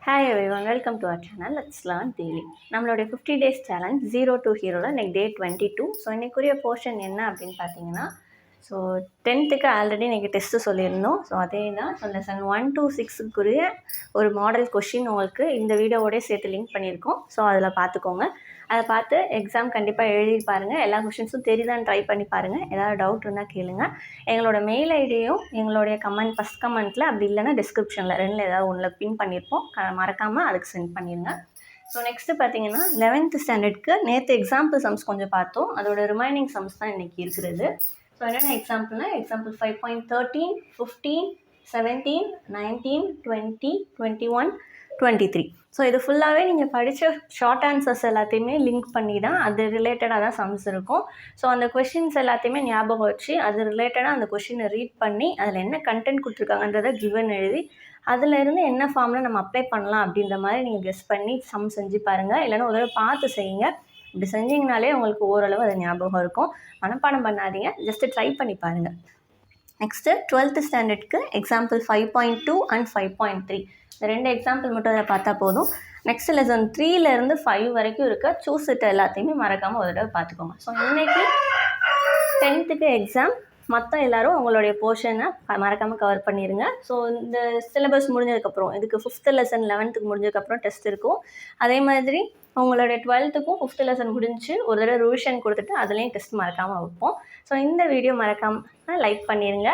Hi everyone, welcome to our channel let's learn daily. நம்மளுடைய 50 days challenge 0 to ஹீரோவில் இன்னைக்கு டே 22. So இன்றைக்குரிய portion என்ன அப்படின்னு பார்த்தீங்கன்னா, ஸோ 10th ஆல்ரெடி இன்றைக்கி டெஸ்ட்டு சொல்லியிருந்தோம். ஸோ அதே தான். ஸோ லெசன் 1 to 6க்குரிய ஒரு மாடல் கொஷின் உங்களுக்கு இந்த வீடியோவோடய சேர்த்து லிங்க் பண்ணியிருக்கோம். ஸோ அதில் பார்த்துக்கோங்க. அதை பார்த்து எக்ஸாம் கண்டிப்பாக எழுதி பாருங்கள். எல்லா கொஷின்ஸும் தெரியுதான்னு ட்ரை பண்ணி பாருங்கள். ஏதாவது டவுட் இருந்தால் கேளுங்க. எங்களோட மெயில் ஐடியும் எங்களுடைய ஃபஸ்ட் கமெண்ட்டில், அப்படி இல்லைன்னா டிஸ்கிரிப்ஷனில் ரெண்டில் ஏதாவது ஒன்றில் பின் பண்ணியிருப்போம். மறக்காமல் அதுக்கு சென்ட் பண்ணிடுங்க. ஸோ நெக்ஸ்ட்டு பார்த்தீங்கன்னா 11th ஸ்டாண்டர்டுக்கு நேற்று எக்ஸாம்பிள் சம்ஸ் கொஞ்சம் பார்த்தோம். அதோட ரிமைனிங் சம்ஸ் தான் இன்றைக்கி இருக்கிறது. ஸோ என்னென்ன எக்ஸாம்பிள்னா, எக்ஸாம்பிள் 5.13, 15, 17, 19, 20, 21, 23. ஸோ இது ஃபுல்லாகவே நீங்கள் படித்த ஷார்ட் ஆன்சர்ஸ் எல்லாத்தையுமே லிங்க் பண்ணி தான் அது ரிலேட்டடாக தான் சம்ஸ் இருக்கும். ஸோ அந்த கொஷின்ஸ் எல்லாத்தையுமே ஞாபகம் வச்சு அது ரிலேட்டடாக அந்த கொஷினை ரீட் பண்ணி அதில் என்ன கண்டென்ட் கொடுத்துருக்காங்கன்றதை கிவன் எழுதி அதிலேருந்து என்ன ஃபார்மில் நம்ம அப்ளை பண்ணலாம் அப்படின்ற மாதிரி நீங்கள் கெஸ் பண்ணி சம் செஞ்சு பாருங்கள். இல்லைன்னா ஒரு தடவை பார்த்து செய்யுங்க. இப்படி செஞ்சிங்கனாலே உங்களுக்கு ஓரளவு அது ஞாபகம் இருக்கும். மனப்பாடம் பண்ணாதீங்க, ஜஸ்ட்டு ட்ரை பண்ணி பாருங்கள். நெக்ஸ்ட்டு 12th ஸ்டாண்டர்டுக்கு எக்ஸாம்பிள் 5.2 அண்ட் 5.3 இந்த 2 எக்ஸாம்பிள் மட்டும் அதை பார்த்தா போதும். நெக்ஸ்ட் லெசன் 3லேருந்து 5 வரைக்கும் இருக்க சூஸ் இட் எல்லாத்தையுமே மறக்காமல் ஒரு தடவை பார்த்துக்கோங்க. ஸோ இன்றைக்கி 10th எக்ஸாம் மற்ற எல்லோரும் உங்களுடைய போர்ஷனை மறக்காமல் கவர் பண்ணிடுங்க. ஸோ இந்த சிலபஸ் முடிஞ்சதுக்கப்புறம் இதுக்கு 5th லெசன் 11th முடிஞ்சதுக்கப்புறம் டெஸ்ட் இருக்கும். அதே மாதிரி உங்களுடைய 12th 5th லெசன் முடிஞ்சு ஒரு தடவை ரிவிஷன் கொடுத்துட்டு அதுலேயும் டெஸ்ட் மறக்காமல் வைப்போம். ஸோ இந்த வீடியோ மறக்காமல் லைக் பண்ணிடுங்க.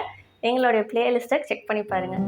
எங்களுடைய பிளேலிஸ்ட்டை செக் பண்ணி பாருங்கள்.